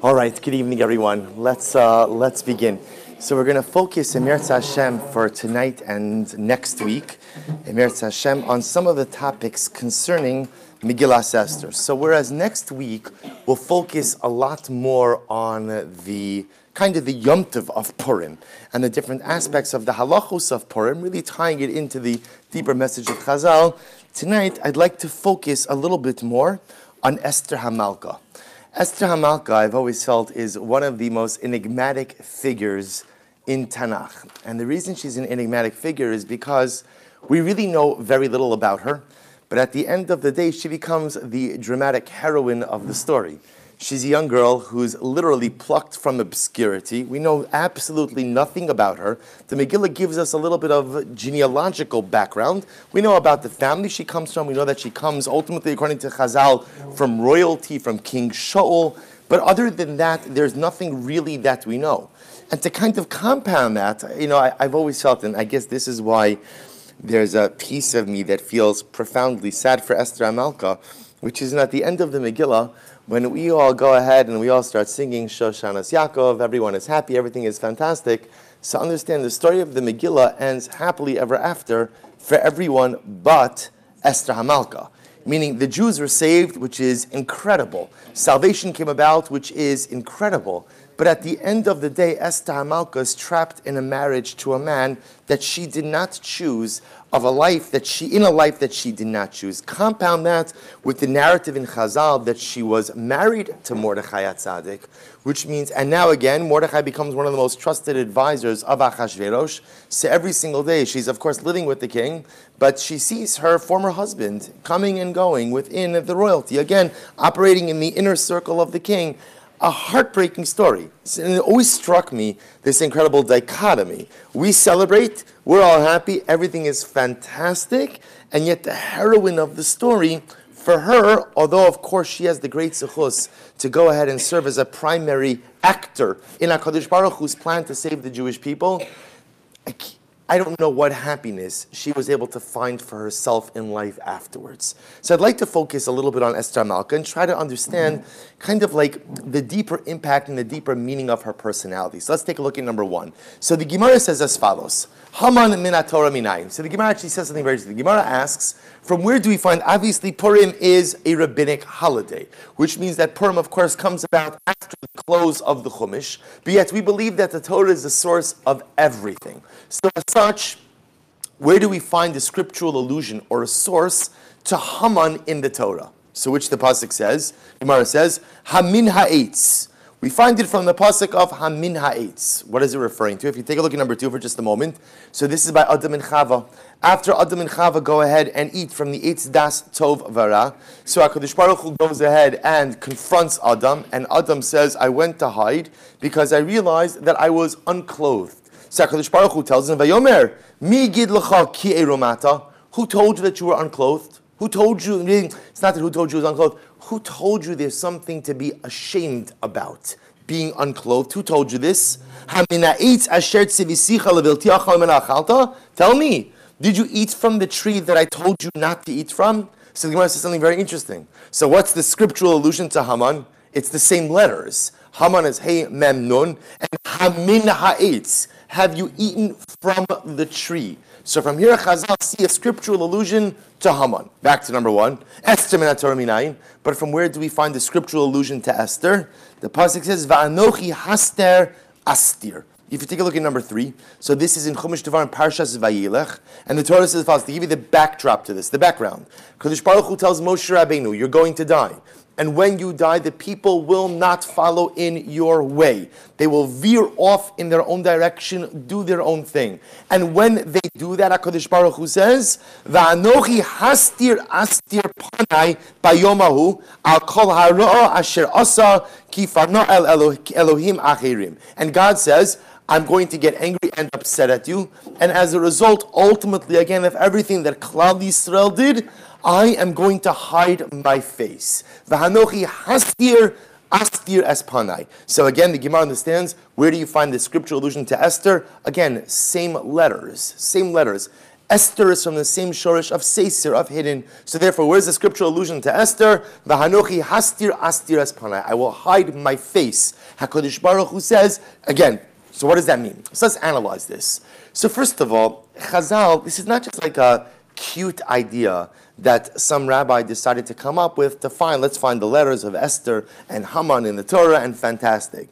All right, good evening, everyone. Let's begin. So we're going to focus Emirz Hashem for tonight and next week, Emirz Hashem, on some of the topics concerning Megillas Esther. So whereas next week we'll focus a lot more on the kind of the Yom Tov of Purim and the different aspects of the halachos of Purim, really tying it into the deeper message of Chazal. Tonight I'd like to focus a little bit more on Esther HaMalka. Esther HaMalka, I've always felt, is one of the most enigmatic figures in Tanakh. And the reason she's an enigmatic figure is because we really know very little about her, but at the end of the day, she becomes the dramatic heroine of the story. She's a young girl who's literally plucked from obscurity. We know absolutely nothing about her. The Megillah gives us a little bit of genealogical background. We know about the family she comes from. We know that she comes ultimately, according to Chazal, from royalty, from King Shaul. But other than that, there's nothing really that we know. And to kind of compound that, I've always felt, and I guess this is why there's a piece of me that feels profoundly sad for Esther HaMalka, which is at the end of the Megillah, when we all go ahead and we all start singing Shoshanas Yaakov, everyone is happy, everything is fantastic. So understand, the story of the Megillah ends happily ever after for everyone but Esther HaMalka. Meaning the Jews were saved, which is incredible. Salvation came about, which is incredible. But at the end of the day, Esther HaMalka is trapped in a marriage to a man that she did not choose, in a life that she did not choose. Compound that with the narrative in Chazal that she was married to Mordechai HaTzadik, which means, and now again, Mordechai becomes one of the most trusted advisors of Achashverosh. So every single day, she's of course living with the king, but she sees her former husband coming and going within the royalty, again, operating in the inner circle of the king. A heartbreaking story. And it always struck me, this incredible dichotomy. We celebrate, we're all happy, everything is fantastic, and yet the heroine of the story, for her, although of course she has the great zechus to go ahead and serve as a primary actor in HaKadosh Baruch Hu's plan to save the Jewish people, I don't know what happiness she was able to find for herself in life afterwards. So I'd like to focus a little bit on Esther HaMalka and try to understand kind of like the deeper impact and the deeper meaning of her personality. So let's take a look at number one. So the Gemara says as follows, Haman min haTorah minayin. So the Gemara actually says something very interesting. The Gemara asks, from where do we find, obviously Purim is a rabbinic holiday, which means that Purim, of course, comes about after the close of the Chumash, but yet we believe that the Torah is the source of everything. So as such, where do we find the scriptural allusion or a source to Haman in the Torah? So which the pasuk says, Gemara says, Hamin ha'etz. We find it from the pasuk of Hamin ha'etz. What is it referring to? If you take a look at number 2 for just a moment. So this is by Adam and Chava. After Adam and Chava go ahead and eat from the Eitz Das Tov Vara, so HaKadosh Baruch Hu goes ahead and confronts Adam, and Adam says, I went to hide because I realized that I was unclothed. So HaKadosh Baruch Hu tells him, Vayomer, mi gid l'cha ki eromata. Who told you that you were unclothed? Who told you, it's not that who told you was unclothed, who told you there's something to be ashamed about, being unclothed? Who told you this? Tell me, did you eat from the tree that I told you not to eat from? So the Gemara says something very interesting. So what's the scriptural allusion to Haman? It's the same letters. Haman is Hey Mem Nun, and Hamin ha'etz. Have you eaten from the tree? So from here, Chazal see a scriptural allusion to Haman. Back to number 1, Esther min haTorah minayin. But from where do we find the scriptural allusion to Esther? The pasuk says, Va'anochi haster astir. If you take a look at number 3, so this is in Chumash Devarim Parshas Vayilech, and the Torah says, to give you the backdrop to this, the background. Kadosh Baruch Hu tells Moshe Rabbeinu, you're going to die. And when you die, the people will not follow in your way. They will veer off in their own direction, do their own thing. And when they do that, HaKadosh Baruch Hu says, Va'anochi hastir astir panai bayomahu al kol ha'ro'ah asher asa ki farna el Elohim achirim. And God says, I'm going to get angry and upset at you. And as a result, ultimately, again, of everything that Klal Yisrael did, I am going to hide my face. V'hanochi hastir astir espanai. So again, the Gemara understands, where do you find the scriptural allusion to Esther? Again, same letters. Esther is from the same shorish of seisir, of hidden. So therefore, where's the scriptural allusion to Esther? V'hanochi hastir astir es panai. I will hide my face. HaKadosh Baruch Hu says, again, so what does that mean? So let's analyze this. So first of all, Chazal, this is not just like a cute idea that some rabbi decided to come up with to find, let's find the letters of Esther and Haman in the Torah and fantastic.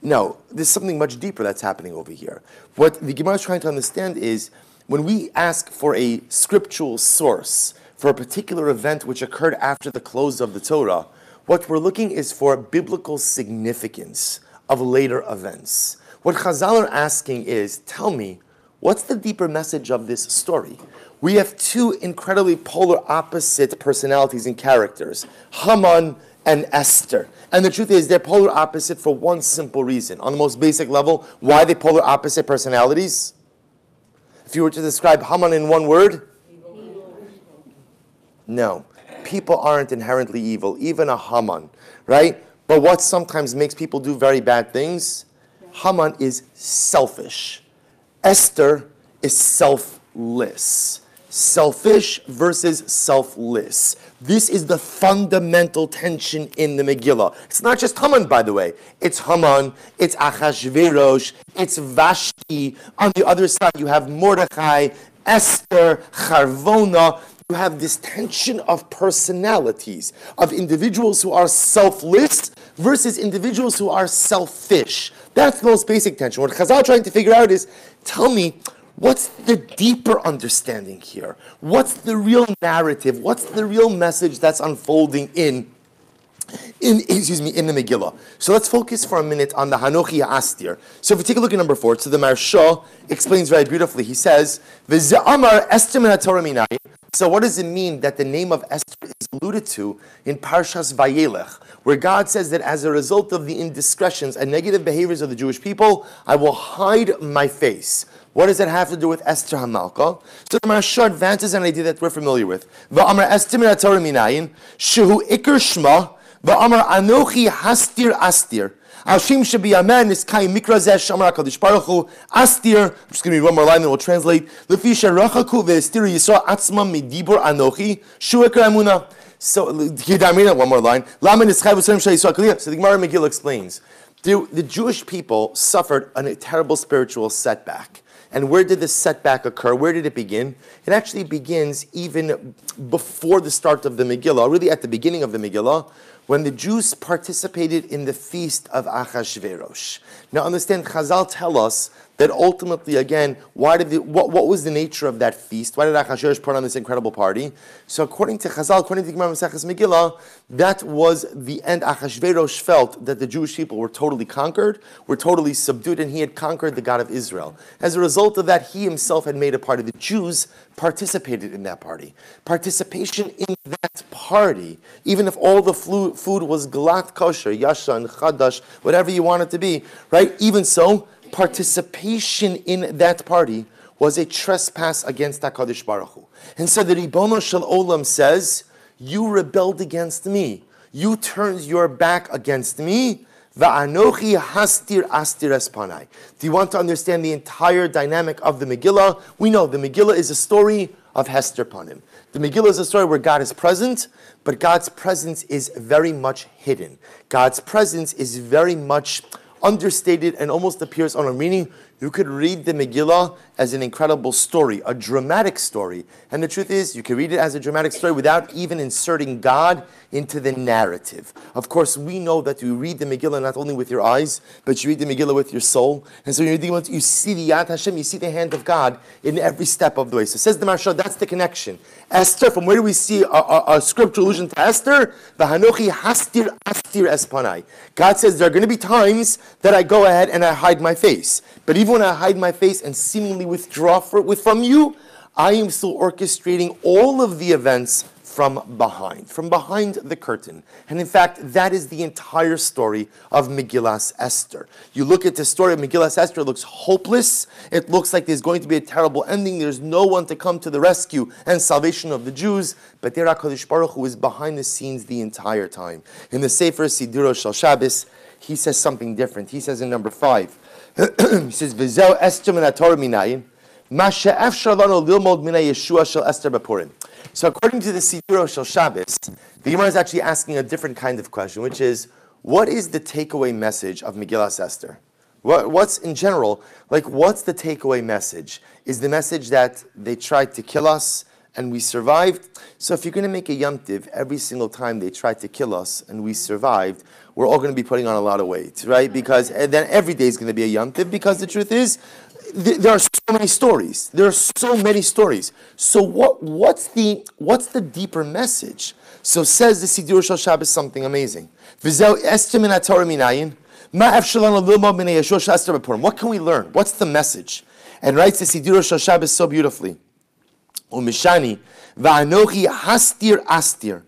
No, there's something much deeper that's happening over here. What the Gemara is trying to understand is when we ask for a scriptural source for a particular event which occurred after the close of the Torah, what we're looking is for biblical significance of later events. What Chazal are asking is, tell me, what's the deeper message of this story? We have two incredibly polar opposite personalities and characters, Haman and Esther. And the truth is, they're polar opposite for one simple reason. On the most basic level, why are they polar opposite personalities? If you were to describe Haman in one word? No. People aren't inherently evil, even a Haman, right? But what sometimes makes people do very bad things? Haman is selfish. Esther is selfless. Selfish versus selfless. This is the fundamental tension in the Megillah. It's not just Haman, by the way. It's Haman, it's Achashverosh, it's Vashti. On the other side, you have Mordechai, Esther, Charvona. You have this tension of personalities, of individuals who are selfless versus individuals who are selfish. That's the most basic tension. What Chazal is trying to figure out is, tell me, what's the deeper understanding here? What's the real narrative? What's the real message that's unfolding in the Megillah? So let's focus for a minute on the Hanochi Astir. So if we take a look at number 4, so the Maharsha explains very beautifully. He says, "V'ze'amar Esther min haTorah minayin." So what does it mean that the name of Esther is alluded to in Parshas Vayelech, where God says that as a result of the indiscretions and negative behaviors of the Jewish people, I will hide my face? What does that have to do with Esther HaMalka? So the Maharsha advances an idea that we're familiar with. V'amar Esther min haTorah minayin, shehu ikar shma, v'amar anochi hastir astir. Ashim shebi amen is kai mikra zeh shamar HaKadosh Baruch Hu astir. I'm just going to read one more line and we'll translate. Lefi sherachaku ve'estir yisra atzma midibur anochi shu ikar emuna. So, one more line. So the Gemara Megillah explains, the Jewish people suffered a terrible spiritual setback. And where did this setback occur? Where did it begin? It actually begins even before the start of the Megillah, really at the beginning of the Megillah, when the Jews participated in the feast of Achashverosh. Now understand, Chazal tell us that ultimately, again, what was the nature of that feast? Why did Achashverosh put on this incredible party? So according to Chazal, according to the Gemara Maseches Megillah, that was the end. Achashverosh felt that the Jewish people were totally conquered, were totally subdued, and he had conquered the God of Israel. As a result of that, he himself had made a party. The Jews participated in that party. Participation in that party, even if all the food was glat kosher, yashan, chadash, whatever you want it to be, right? Even so, participation in that party was a trespass against HaKadosh Baruch Hu. And so the Ribono Shel Olam says, you rebelled against me. You turned your back against me. Va'anochi hastir astir es panai. Do you want to understand the entire dynamic of the Megillah? We know the Megillah is a story of Hester Panim. The Megillah is a story where God is present, but God's presence is very much hidden. God's presence is very much understated and almost appears on a meaning. You could read the Megillah as an incredible story, a dramatic story. And the truth is, you can read it as a dramatic story without even inserting God into the narrative. Of course, we know that you read the Megillah not only with your eyes, but you read the Megillah with your soul. And so when you read the Megillah, you see the Yad Hashem, you see the hand of God in every step of the way. So says the Maharsha, that's the connection. Esther, from where do we see a scriptural allusion to Esther? V'hanochi hastir astir es panai. God says there are going to be times that I go ahead and I hide my face. But even when I hide my face and seemingly withdraw from you, I am still orchestrating all of the events from behind the curtain. And in fact, that is the entire story of Megillas Esther. You look at the story of Megillas Esther, it looks hopeless. It looks like there's going to be a terrible ending. There's no one to come to the rescue and salvation of the Jews. But there HaKadosh Baruch Hu is behind the scenes the entire time. In the Sefer Siduro Shel Shabbos, he says something different. He says in number 5, he says, "V'zeu Esther min haTorah minayin." So according to the Siduro Shel Shabbos, the Gemara is actually asking a different kind of question, which is, what is the takeaway message of Megillas Esther? What's in general, what's the takeaway message? Is the message that they tried to kill us and we survived? So if you're going to make a Yom Tiv every single time they tried to kill us and we survived, we're all going to be putting on a lot of weight, right? Because then every day is going to be a Yom Tiv, because the truth is, there are so many stories. There are so many stories. So what's the deeper message? So says the Siddur Shel Shabbos something amazing. What can we learn? What's the message? And writes the Siddur Shel Shabbos so beautifully. Umishani va'anochi hastir astir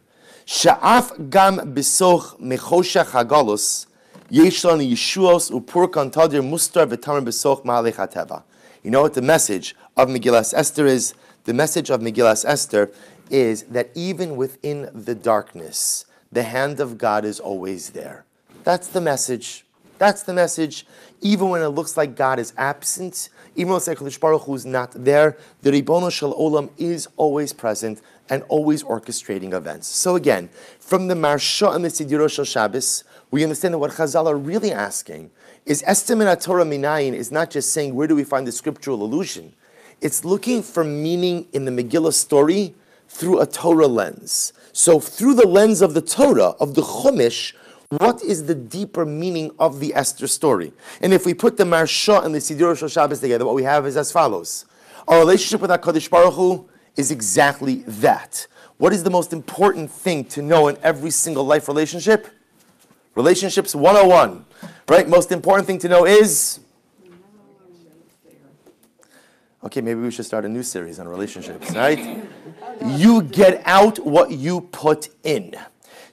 sha'af gam besoch mechoshech hagalus yesh lanu yeshuos upurkan tadir mustar v'tamar besoch ma'alech hateva. You know what the message of Megillas Esther is? The message of Megillas Esther is that even within the darkness, the hand of God is always there. That's the message. That's the message. Even when it looks like God is absent, even when it looks like HaKadosh Baruch Hu is not there, the Ribono Shel Olam is always present and always orchestrating events. So again, from the Marsha and the Siddur Shel Shabbos, we understand that what Chazal are really asking is Esther min HaTorah minayin is not just saying where do we find the scriptural allusion. It's looking for meaning in the Megillah story through a Torah lens. So through the lens of the Torah, of the Chumash, what is the deeper meaning of the Esther story? And if we put the Marsha and the Siddur Shel Shabbos together, what we have is as follows. Our relationship with HaKadosh Baruch Hu is exactly that. What is the most important thing to know in every single life relationship? Relationships 101. Right? Most important thing to know is... Okay, maybe we should start a new series on relationships, right? You get out what you put in.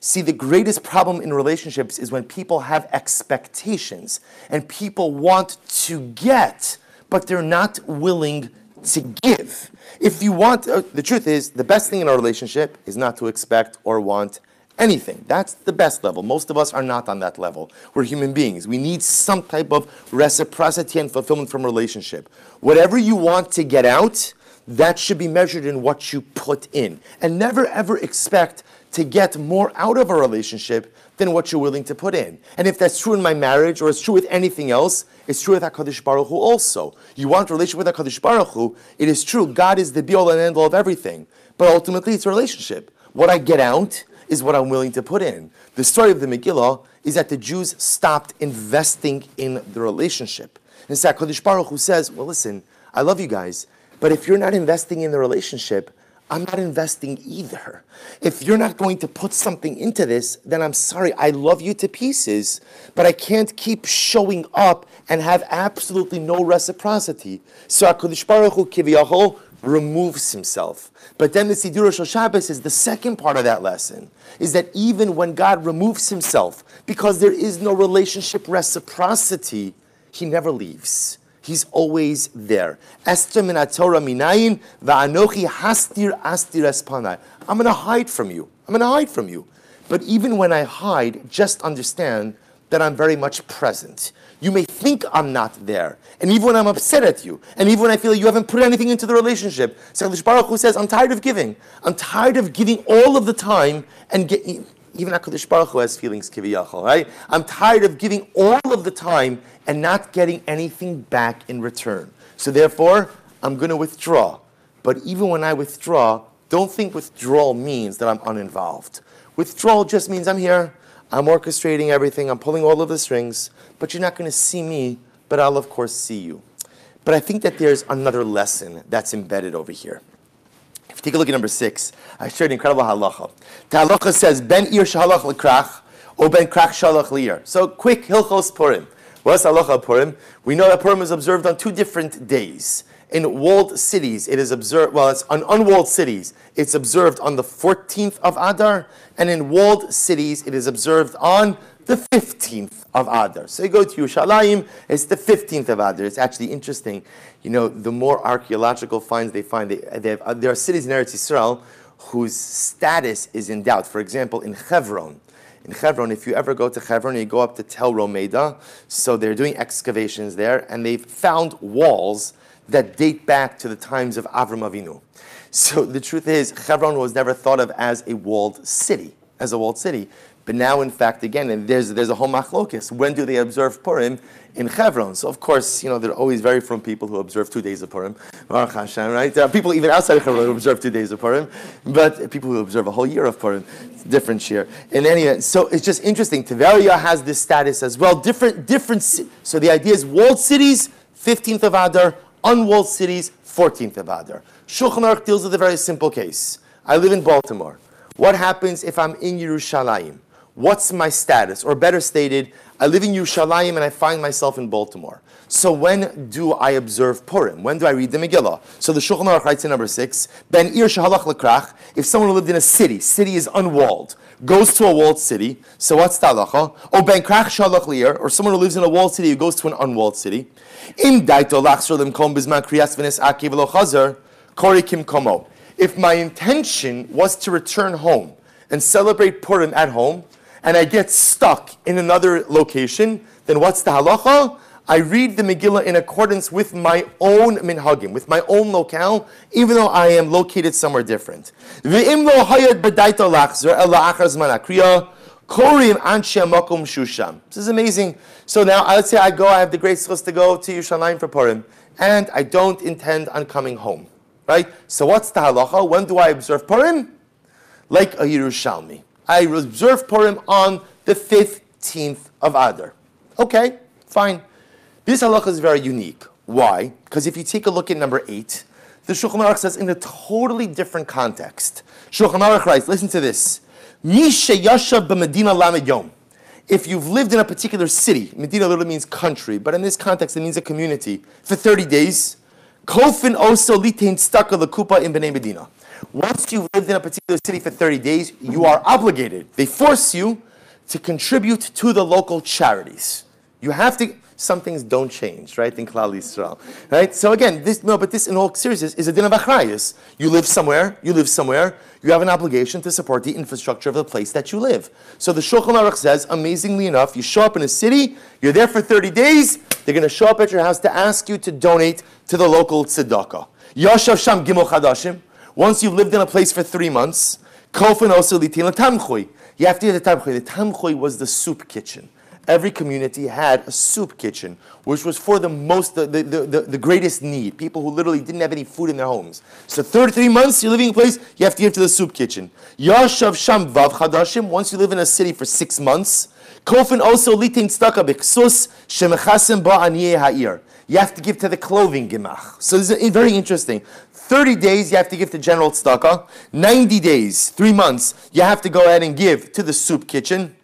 See, the greatest problem in relationships is when people have expectations and people want to get, but they're not willing to give. If you want, the truth is, the best thing in a relationship is not to expect or want anything. That's the best level. Most of us are not on that level. We're human beings. We need some type of reciprocity and fulfillment from a relationship. Whatever you want to get out, that should be measured in what you put in. And never ever expect to get more out of a relationship than what you're willing to put in. And if that's true in my marriage, or it's true with anything else, it's true with HaKadosh Baruch Hu also. You want a relationship with HaKadosh Baruch Hu, it is true, God is the be-all and end-all of everything. But ultimately, it's a relationship. What I get out is what I'm willing to put in. The story of the Megillah is that the Jews stopped investing in the relationship. And so HaKadosh Baruch Hu says, well, listen, I love you guys, but if you're not investing in the relationship, I'm not investing either. If you're not going to put something into this, then I'm sorry, I love you to pieces, but I can't keep showing up and have absolutely no reciprocity. So HaKadosh Baruch Hu Kiviyachol removes himself. But then the Siddur Shel Shabbos is the second part of that lesson, is that even when God removes himself, because there is no relationship reciprocity, he never leaves. He's always there. Esther min HaTorah minayin va'anochi hastir astir espanai. I'm going to hide from you. I'm going to hide from you. But even when I hide, just understand that I'm very much present. You may think I'm not there. And even when I'm upset at you, and even when I feel like you haven't put anything into the relationship, so HaKadosh Baruch Hu says, I'm tired of giving. I'm tired of giving all of the time and even HaKadosh Baruch Hu has feelings, kiviyachol, right? I'm tired of giving all of the time and not getting anything back in return. So therefore, I'm going to withdraw. But even when I withdraw, don't think withdrawal means that I'm uninvolved. Withdrawal just means I'm here, I'm orchestrating everything, I'm pulling all of the strings, but you're not going to see me, but I'll of course see you. But I think that there's another lesson that's embedded over here. If you take a look at number 6, I shared an incredible halacha. The halacha says, Ben ir shalach lekrach, or ben krach shalach liir. So quick, Hilchos Purim. What's halacha Purim? We know that Purim is observed on 2 different days. In walled cities, it is observed, well, it's on unwalled cities, it's observed on the 14th of Adar, and in walled cities, it is observed on the 15th of Adar. So you go to Yerushalayim, it's the 15th of Adar. It's actually interesting. You know, the more archaeological finds they find, there are cities in Eretz Yisrael whose status is in doubt. For example, in Hebron. In Hebron, if you ever go to Hebron, you go up to Tel Romeda. So they're doing excavations there, and they've found walls that date back to the times of Avram Avinu. So the truth is, Hebron was never thought of as a walled city, But now, in fact, again, and there's a whole machlokes. When do they observe Purim? In Hebron. So, of course, there are always very from people who observe 2 days of Purim. Baruch Hashem, right? There are people even outside of Hebron who observe 2 days of Purim. But people who observe a whole year of Purim, it's a different share. In any event, so it's just interesting. Tiberia has this status as well. Different. So the idea is walled cities, 15th of Adar. Unwalled cities, 14th of Adar. Shulchan Aruch deals with a very simple case. I live in Baltimore. What happens if I'm in Yerushalayim? What's my status? Or better stated, I live in Yerushalayim and I find myself in Baltimore. So when do I observe Purim? When do I read the Megillah? So the Shulchan Aruch writes in number 6, Ben Ir Shehalach Lekrach, if someone who lived in a city is unwalled, goes to a walled city, so what's the halacha? Or Ben Krach Shehalach Leir, or someone who lives in a walled city who goes to an unwalled city. Im Daito Lachsor Limkom Bizman Kriyas V'nes Aki V'lo Chazer, Kori Kim Komo. If my intention was to return home and celebrate Purim at home, and I get stuck in another location, then what's the halacha? I read the Megillah in accordance with my own minhagim, with my own locale, even though I am located somewhere different. This is amazing. So now, let's say I have the great zchus to go to Yerushalayim for Purim, and I don't intend on coming home, right? So what's the halacha? When do I observe Purim? Like a Yerushalmi. I observe Purim on the 15th of Adar. Okay, fine. This halacha is very unique. Why? Because if you take a look at number 8, the Shulchan Aruch says in a totally different context. Shulchan Aruch writes, listen to this. Mi sheyashav b'medina lamed yom. If you've lived in a particular city, Medina literally means country, but in this context it means a community, for 30 days, kofin oso litein staka lekupa in b'nei Medina. Once you've lived in a particular city for 30 days, you are obligated. They force you to contribute to the local charities. You have to. Some things don't change, right? In Klal Yisrael, right? So again, this in all seriousness is a din of achrayus. You live somewhere. You have an obligation to support the infrastructure of the place that you live. So the Shulchan Aruch says, amazingly enough, you show up in a city. You're there for 30 days. They're going to show up at your house to ask you to donate to the local tzedakah. Yashav sham gimel chadashim. Once you've lived in a place for 3 months, kofin also litin tamchui. You have to hear the tamchui. The tamchui was the soup kitchen. Every community had a soup kitchen, which was for the greatest need. People who literally didn't have any food in their homes. So 33 months, you're living in a place, you have to give to the soup kitchen. Yashav sham vav chadashim. Once you live in a city for 6 months, kofin also litin tzedakah b'ksus shemechasim ba aniyei ha'ir. You have to give to the clothing gemach. So this is very interesting. 30 days, you have to give to general tzedakah. 90 days, 3 months, you have to go ahead and give to the soup kitchen.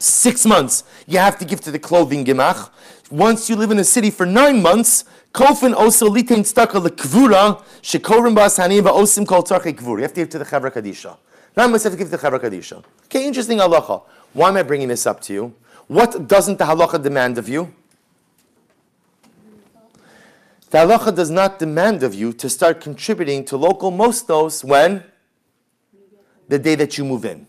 6 months, you have to give to the clothing gemach. Once you live in a city for 9 months, kofin also litain tzedakah lekvura shekorim ba'asanim va'osim kol tzarchei kvura. You have to give to the Chavra Kadisha. Now I must have to give to the Chavra Kadisha. Okay, interesting halacha. Why am I bringing this up to you? What doesn't the halacha demand of you? The halacha does not demand of you to start contributing to local mosnos when? The day that you move in.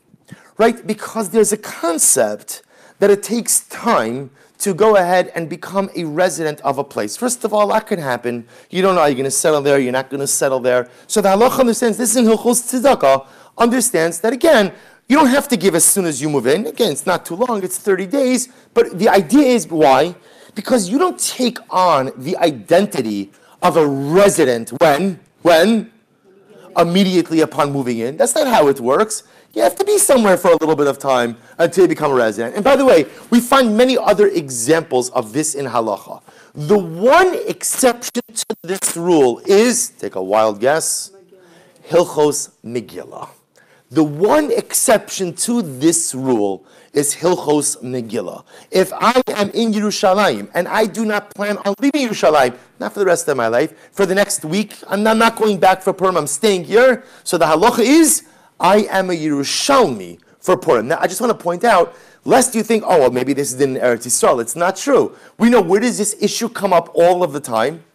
Right? Because there's a concept that it takes time to go ahead and become a resident of a place. First of all, that can happen. You don't know, you're going to settle there, you're not going to settle there. So the halacha understands, this is in Hilchos Tzedakah, understands that again, you don't have to give as soon as you move in. Again, it's not too long, it's 30 days. But the idea is, why? Because you don't take on the identity of a resident when? Immediately upon moving in. That's not how it works. You have to be somewhere for a little bit of time until you become a resident. And by the way, we find many other examples of this in halacha. The one exception to this rule is, take a wild guess, Hilchos Megillah. The one exception to this rule is Hilchos Megillah. If I am in Yerushalayim and I do not plan on leaving Yerushalayim, not for the rest of my life, for the next week, I'm not going back for Purim, I'm staying here. So the halacha is, I am a Yerushalmi for Purim. Now, I just want to point out, lest you think, oh, well, maybe this is in Eretz Yisrael. It's not true. We know, where does this issue come up all of the time?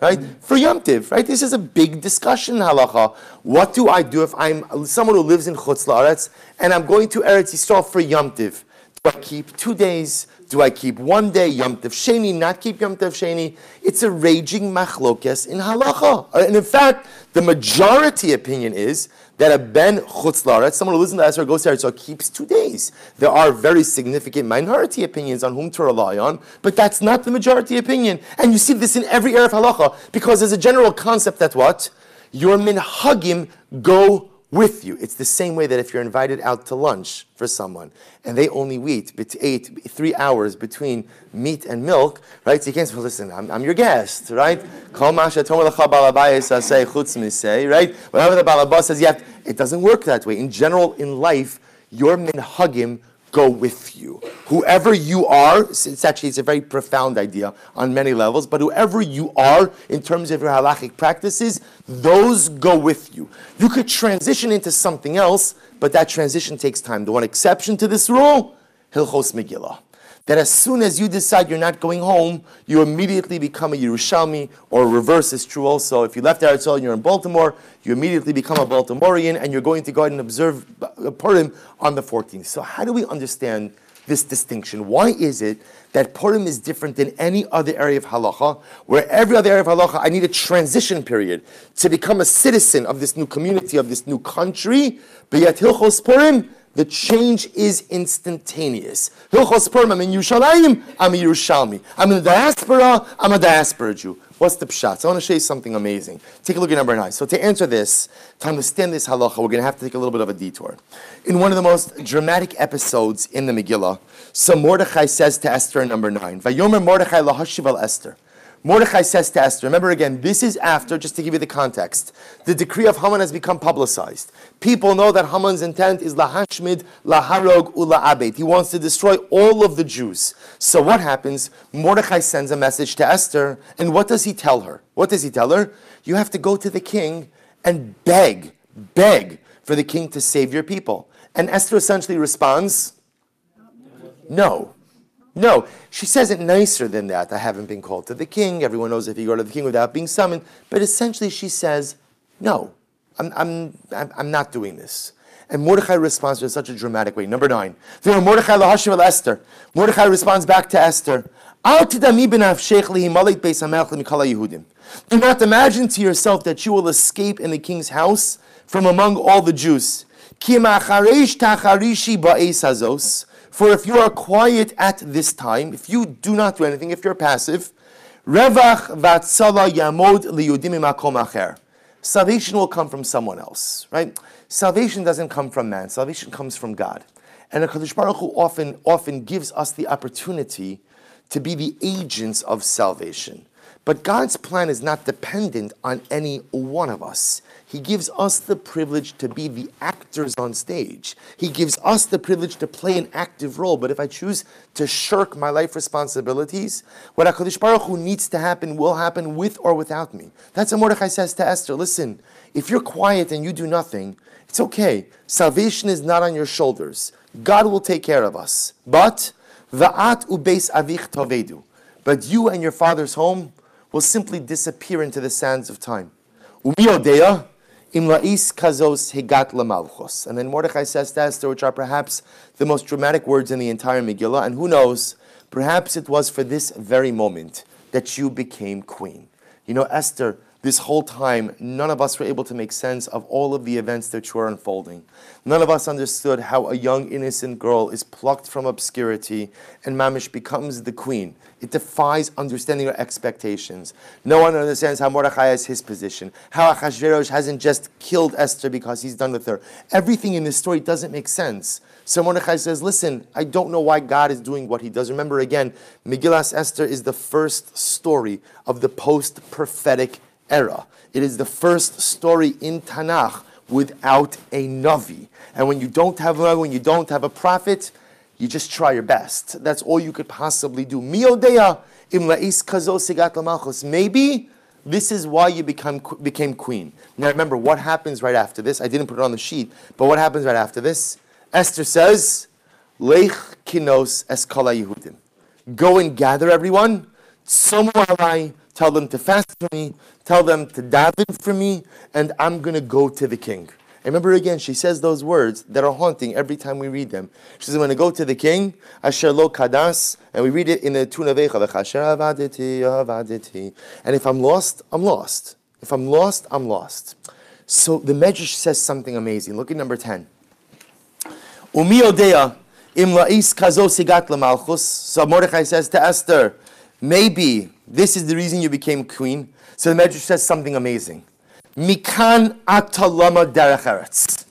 Right? For Yom Tiv, right? This is a big discussion in halacha. What do I do if I'm someone who lives in Chutz La'aretz and I'm going to Eretz Yisrael for Yom Tiv? Do I keep 2 days? Do I keep 1 day? Yom Tov Sheni, not keep Yom Tov Sheni? It's a raging machlokes in halacha. And in fact, the majority opinion is that a ben chutz la'aretz, someone who lives in the Esther goes to Eretz, keeps 2 days. There are very significant minority opinions on whom to rely on, but that's not the majority opinion. And you see this in every area of halacha, because there's a general concept that what? Your minhagim go with you. It's the same way that if you're invited out to lunch for someone and they only eat 3 hours between meat and milk, right? So you can't say, well, listen, I'm your guest, right? Right? Whatever the balabas says, it doesn't work that way. In general, in life, your minhagim go with you. Whoever you are, it's a very profound idea on many levels, but whoever you are in terms of your halachic practices, those go with you. You could transition into something else, but that transition takes time. The one exception to this rule, Hilchos Megillah. That as soon as you decide you're not going home, you immediately become a Yerushalmi, or reverse is true also. If you left Eretz Yisrael and you're in Baltimore, you immediately become a Baltimorean, and you're going to go ahead and observe Purim on the 14th. So how do we understand this distinction? Why is it that Purim is different than any other area of halacha, where every other area of halacha, I need a transition period to become a citizen of this new community, of this new country, but yet Hilchos Purim, the change is instantaneous. Hilchos Purim, I'm in Yerushalayim, I'm a Yerushalmi. I'm in the diaspora, I'm a diaspora Jew. What's the pshat? So I want to show you something amazing. Take a look at number 9. So to answer this, to understand this halacha, we're going to have to take a little bit of a detour. In one of the most dramatic episodes in the Megillah, so Mordechai says to Esther in number 9, Vayomer Mordechai lahashiv al Esther. Mordechai says to Esther, remember again, this is after, just to give you the context, the decree of Haman has become publicized. People know that Haman's intent is lahashmid, laharog, ula'abed. He wants to destroy all of the Jews. So what happens? Mordechai sends a message to Esther, and what does he tell her? What does he tell her? You have to go to the king and beg for the king to save your people. And Esther essentially responds, no. No, she says it nicer than that. I haven't been called to the king. Everyone knows if you go to the king without being summoned. But essentially she says, no, I'm not doing this. And Mordechai responds in such a dramatic way. Number 9. Mordechai lahashiv al Esther. Mordechai responds back to Esther. Do not imagine to yourself that you will escape in the king's house from among all the Jews. For if you are quiet at this time, if you do not do anything, if you're passive, salvation will come from someone else, right? Salvation doesn't come from man. Salvation comes from God. And HaKadosh Baruch Hu often gives us the opportunity to be the agents of salvation. But God's plan is not dependent on any one of us. He gives us the privilege to be the actors on stage. He gives us the privilege to play an active role. But if I choose to shirk my life responsibilities, what HaKadosh Baruch Hu needs to happen will happen with or without me. That's what Mordechai says to Esther. Listen, if you're quiet and you do nothing, it's okay. Salvation is not on your shoulders. God will take care of us. But va'at ubeis avich tovedu. But you and your father's home will simply disappear into the sands of time. Umiyodea imla'is kazos higat lamalchos. And then Mordechai says to Esther, which are perhaps the most dramatic words in the entire Megillah, and who knows, perhaps it was for this very moment that you became queen. You know, Esther, this whole time, none of us were able to make sense of all of the events that were unfolding. None of us understood how a young, innocent girl is plucked from obscurity and Mamish becomes the queen. It defies understanding or expectations. No one understands how Mordechai has his position, how Achashverosh hasn't just killed Esther because he's done with her. Everything in this story doesn't make sense. So Mordechai says, listen, I don't know why God is doing what he does. Remember again, Megillas Esther is the first story of the post-prophetic era. It is the first story in Tanakh without a Navi. And when you don't have a Navi, when you don't have a prophet, you just try your best. That's all you could possibly do. Miodea imla'is kazo sigat lamalchus. Maybe this is why you became queen. Now remember, what happens right after this? I didn't put it on the sheet, but what happens right after this? Esther says, Lech kinos es kol Yehudim. Go and gather everyone. Tzomu alai. Tell them to fast for me. Tell them to daven for me. And I'm going to go to the king. And remember again, she says those words that are haunting every time we read them. She says, I'm going to go to the king, Asher lo kadas, and we read it in the Tuna Vecha, V'chasher avaditi, avaditi. And if I'm lost, I'm lost. If I'm lost, I'm lost. So the Medrash says something amazing. Look at number 10. Umi odea im la'is kazo sigat lemalchus. So Mordechai says to Esther, maybe this is the reason you became queen. So the Medrash says something amazing. Mikan atalama derech eretz.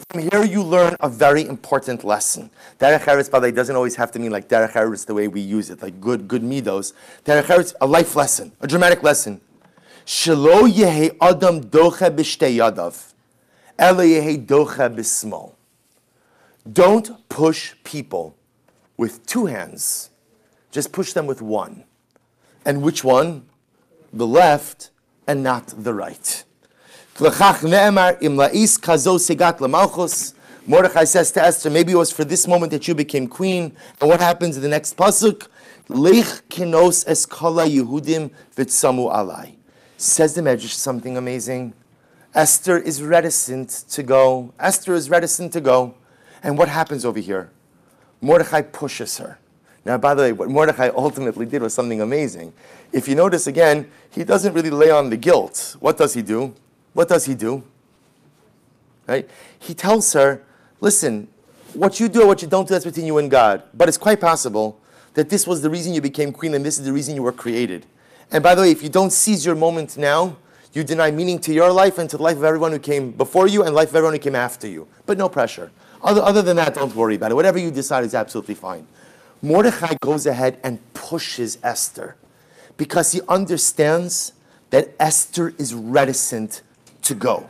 From here you learn a very important lesson. Derech eretz, by the way, doesn't always have to mean like derech eretz the way we use it, like good midos. Derech eretz, a life lesson, a dramatic lesson. Shelo yehe adam doche b'shtei yadav, ela yehe doche b'smol. Don't push people with two hands. Just push them with one. And which one? The left and not the right. Mordechai says to Esther, maybe it was for this moment that you became queen. And what happens in the next pasuk? Lech kinos es kala Yehudim v'tzamu alai. Says the Medrash something amazing. Esther is reticent to go. Esther is reticent to go. And what happens over here? Mordechai pushes her. Now, by the way, what Mordechai ultimately did was something amazing. If you notice again, he doesn't really lay on the guilt. What does he do? What does he do? Right? He tells her, listen, what you do or what you don't do, that's between you and God. But it's quite possible that this was the reason you became queen and this is the reason you were created. And by the way, if you don't seize your moment now, you deny meaning to your life and to the life of everyone who came before you and life of everyone who came after you. But no pressure. Other than that, don't worry about it. Whatever you decide is absolutely fine. Mordechai goes ahead and pushes Esther because he understands that Esther is reticent to go.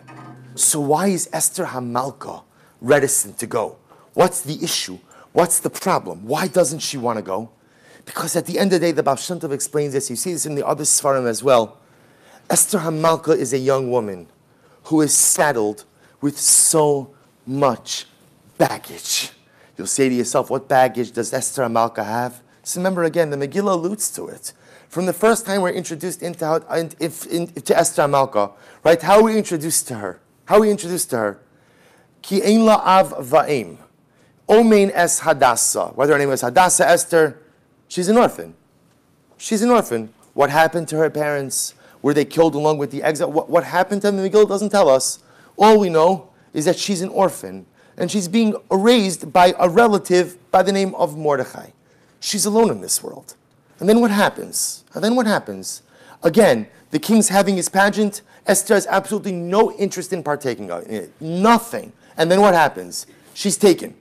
So why is Esther Hamalka reticent to go? What's the issue? What's the problem? Why doesn't she want to go? Because at the end of the day, the Baal Shem Tov explains this. You see this in the other Sfarim as well. Esther Hamalka is a young woman who is saddled with so much baggage. You'll say to yourself, what baggage does Esther Hamalka have? So remember again, the Megillah alludes to it. From the first time we're introduced into Esther Hamalka, right? How are we introduced to her? How are we introduced to her? Ki ein la av va'im. Omein es Hadassah. Whether her name is Hadassah, Esther, she's an orphan. She's an orphan. What happened to her parents? Were they killed along with the exile? What happened to them? The Megillah doesn't tell us. All we know is that she's an orphan. And she's being raised by a relative by the name of Mordechai. She's alone in this world. And then what happens? Again, the king's having his pageant. Esther has absolutely no interest in partaking in it. Nothing. And then what happens? She's taken.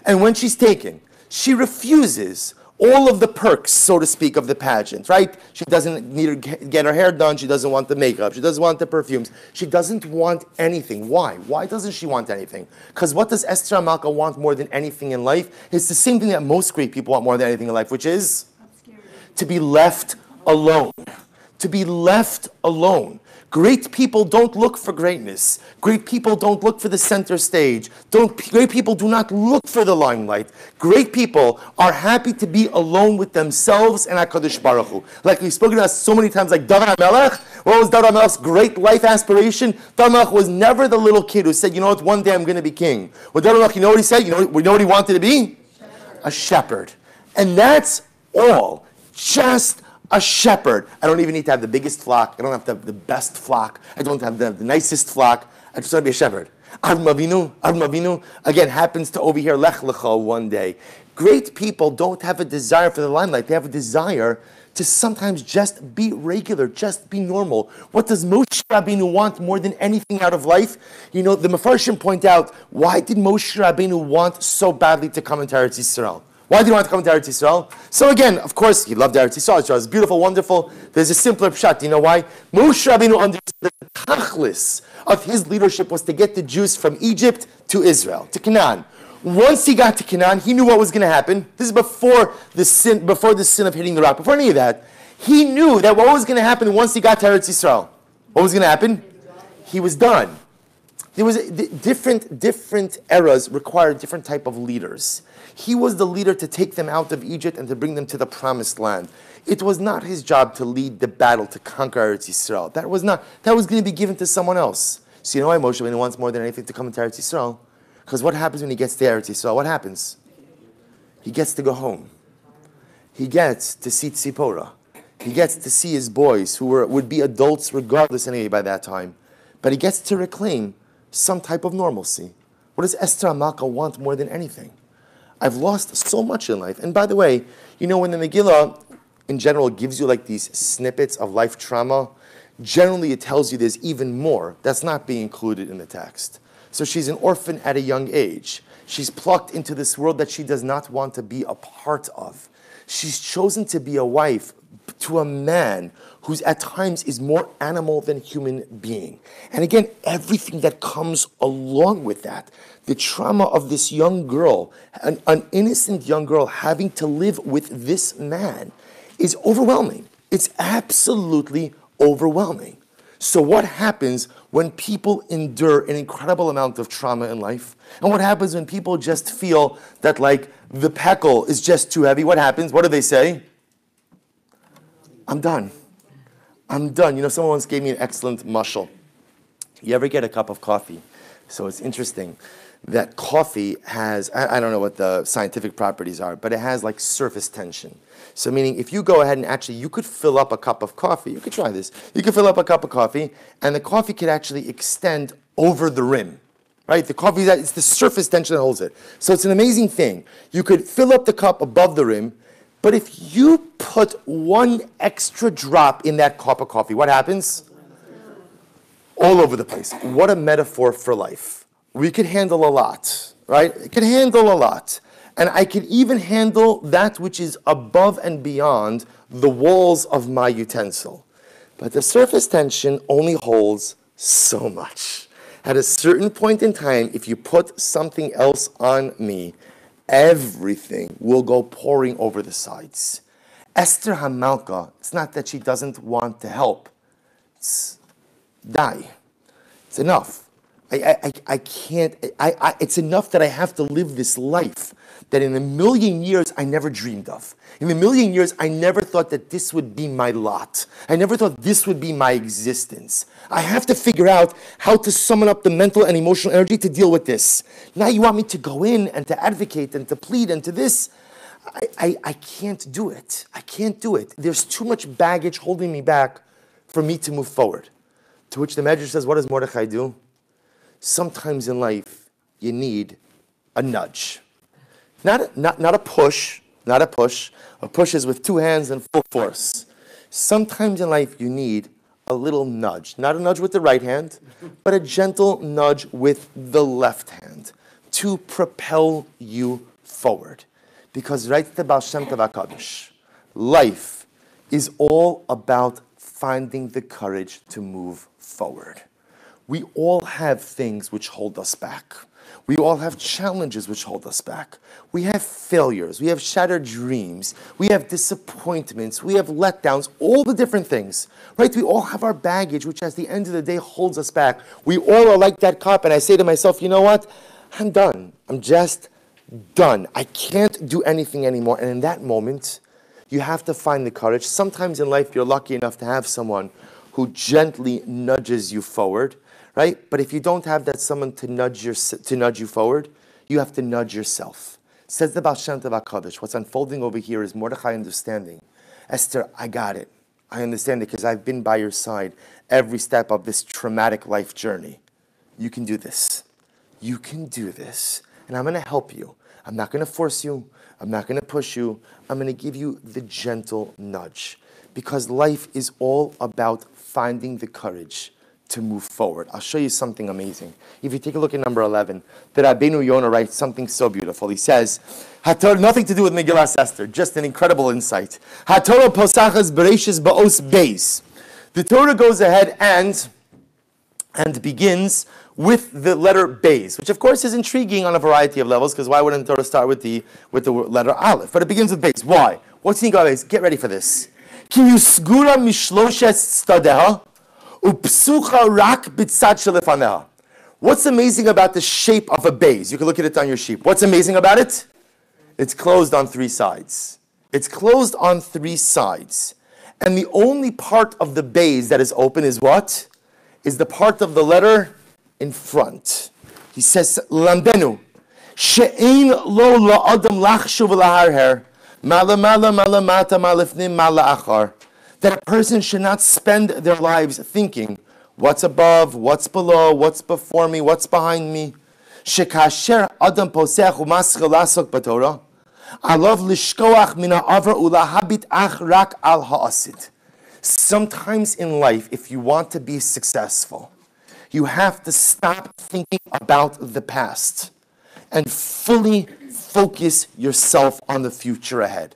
And when she's taken, she refuses all of the perks, so to speak, of the pageant, right? She doesn't need to get her hair done. She doesn't want the makeup. She doesn't want the perfumes. She doesn't want anything. Why? Why doesn't she want anything? Because what does Esther Hamalka want more than anything in life? It's the same thing that most great people want more than anything in life, which is to be left alone. To be left alone. Great people don't look for greatness. Great people don't look for the center stage. Great people do not look for the limelight. Great people are happy to be alone with themselves and HaKadosh Baruch Hu. Like we've spoken about so many times, like David HaMelech. What was David HaMelech's great life aspiration? David HaMelech was never the little kid who said, you know what, one day I'm going to be king. Well, David HaMelech, you know what he said? You know what he wanted to be? A shepherd. And that's all. Just a shepherd. I don't even need to have the biggest flock. I don't have to have the best flock. I don't have to have the nicest flock. I just want to be a shepherd. Avram Avinu, again, happens to overhear Lech Lecha one day. Great people don't have a desire for the limelight. They have a desire to sometimes just be regular, just be normal. What does Moshe Rabbeinu want more than anything out of life? You know, the Mefarshim point out, why did Moshe Rabbeinu want so badly to come into Eretz Yisrael? Why did he want to come to Eretz Yisrael? So again, of course, he loved Eretz Yisrael. It was beautiful, wonderful. There's a simpler pshat. You know why? Moshe Rabbeinu understood that the tachlis of his leadership was to get the Jews from Egypt to Israel, to Canaan. Once he got to Canaan, he knew what was going to happen. This is before the sin of hitting the rock, before any of that. He knew that what was going to happen once he got to Eretz Yisrael. What was going to happen? He was done. There was different eras required different type of leaders. He was the leader to take them out of Egypt and to bring them to the promised land. It was not his job to lead the battle to conquer Eretz Yisrael. That was going to be given to someone else. So you know why Moshe Rabbeinu wants more than anything to come into Eretz Yisrael? Because what happens when he gets to Eretz Yisrael? What happens? He gets to go home. He gets to see Tzipora. He gets to see his boys, who would be adults regardless anyway by that time. But he gets to reclaim some type of normalcy. What does Esther Amalka want more than anything? I've lost so much in life. And by the way, you know, when the Megillah, in general, gives you like these snippets of life trauma, generally it tells you there's even more that's not being included in the text. So she's an orphan at a young age. She's plucked into this world that she does not want to be a part of. She's chosen to be a wife to a man who's at times is more animal than human being. And again, everything that comes along with that, the trauma of this young girl, an innocent young girl having to live with this man is overwhelming. It's absolutely overwhelming. So what happens when people endure an incredible amount of trauma in life? And what happens when people just feel that like the peckle is just too heavy? What happens? What do they say? I'm done. I'm done. You know, someone once gave me an excellent mashal. You ever get a cup of coffee? So it's interesting that coffee has, I don't know what the scientific properties are, but it has like surface tension. So meaning if you go ahead and actually, you could fill up a cup of coffee, you could try this, you could fill up a cup of coffee and the coffee could actually extend over the rim, right? The coffee, it's the surface tension that holds it. So it's an amazing thing. You could fill up the cup above the rim, but if you put one extra drop in that cup of coffee, what happens? All over the place. What a metaphor for life. We could handle a lot, right? It could handle a lot. And I could even handle that which is above and beyond the walls of my utensil. But the surface tension only holds so much. At a certain point in time, if you put something else on me, everything will go pouring over the sides. Esther Hamalka, it's not that she doesn't want to help. It's die. It's enough. I can't, it's enough that I have to live this life that in a million years I never dreamed of. In a million years, I never thought that this would be my lot. I never thought this would be my existence. I have to figure out how to summon up the mental and emotional energy to deal with this. Now you want me to go in and to advocate and to plead and to this. I can't do it. I can't do it. There's too much baggage holding me back for me to move forward. To which the Medrash says, what does Mordechai do? Sometimes in life, you need a nudge. Not a push, not a push. A push is with two hands and full force. Sometimes in life, you need a little nudge. Not a nudge with the right hand, but a gentle nudge with the left hand to propel you forward. Because right the Baal Shem Tov HaKadosh, life is all about finding the courage to move forward. We all have things which hold us back. We all have challenges which hold us back. We have failures. We have shattered dreams. We have disappointments. We have letdowns, all the different things, right? We all have our baggage, which at the end of the day holds us back. We all are like that cup, and I say to myself, you know what? I'm done. I'm just done. I can't do anything anymore. And in that moment, you have to find the courage. Sometimes in life, you're lucky enough to have someone who gently nudges you forward, right? But if you don't have that someone to nudge you forward, you have to nudge yourself. Says the Baal Shem Tov HaKadosh, what's unfolding over here is Mordechai understanding. Esther, I got it. I understand it because I've been by your side every step of this traumatic life journey. You can do this. You can do this. And I'm going to help you. I'm not going to force you. I'm not going to push you. I'm going to give you the gentle nudge. Because life is all about finding the courage to move forward. I'll show you something amazing. If you take a look at number 11, the Rabbeinu Yonah writes something so beautiful. He says, HaTorah, nothing to do with Megillas Esther, just an incredible insight. HaTorah posachas bereishis ba'os beis. The Torah goes ahead and begins with the letter beis, which of course is intriguing on a variety of levels, because why wouldn't the Torah start with the letter aleph? But it begins with beis. Why? What's the beis? Get ready for this. Ki yusgura mishloshes stadeha. What's amazing about the shape of a base? You can look at it on your sheet. What's amazing about it? It's closed on three sides. It's closed on three sides. And the only part of the base that is open is what? Is the part of the letter in front. He says, Lambenu, she'ein lo la'adam lachshuv laharher, mala mala mala mata malifnim mala achar. That a person should not spend their lives thinking, what's above, what's below, what's before me, what's behind me. Shekasher adam posech umaschel lasok b'Torah, alav lishkoach min ha'avar ulahabit ach rak al ha'asid. Sometimes in life, if you want to be successful, you have to stop thinking about the past and fully focus yourself on the future ahead.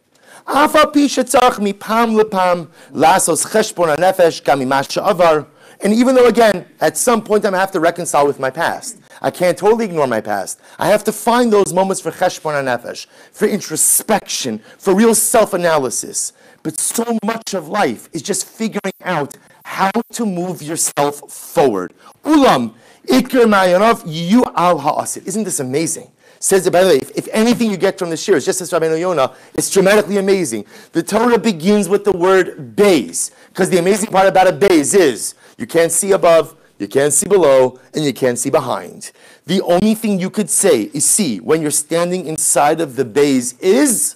And even though, again, at some point I have to reconcile with my past, I can't totally ignore my past. I have to find those moments for cheshbon hanefesh, for introspection, for real self-analysis. But so much of life is just figuring out how to move yourself forward. Ulam, ikir ma'yanov yu al ha'asid. Isn't this amazing? Says it, by the way, if anything you get from the shir is just as Rabbeinu Yonah, it's dramatically amazing. The Torah begins with the word beis, because the amazing part about a beis is you can't see above, you can't see below, and you can't see behind. The only thing you could see when you're standing inside of the beis is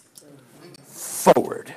forward.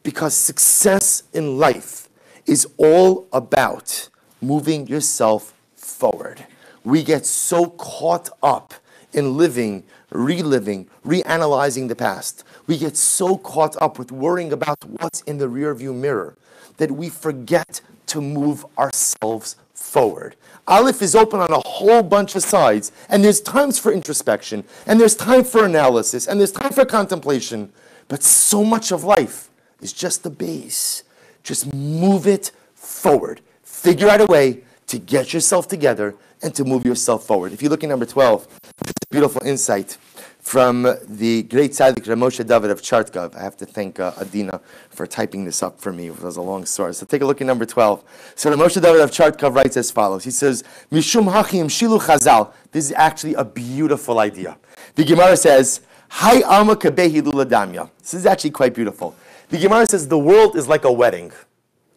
Because success in life is all about moving yourself forward. We get so caught up in living, reliving, reanalyzing the past. We get so caught up with worrying about what's in the rearview mirror that we forget to move ourselves forward. Aleph is open on a whole bunch of sides, and there's times for introspection, and there's time for analysis, and there's time for contemplation, but so much of life is just the base. Just move it forward. Figure out a way to get yourself together and to move yourself forward. If you look at number 12, beautiful insight from the great tzaddik Moshe David of Chartkov. I have to thank Adina for typing this up for me. It was a long story. So take a look at number 12. So Moshe David of Chartkov writes as follows. He says, Mishum hachim shilu chazal. This is actually a beautiful idea. The Gemara says, Hai alma kabehi luladamya. This is actually quite beautiful. The Gemara says the world is like a wedding.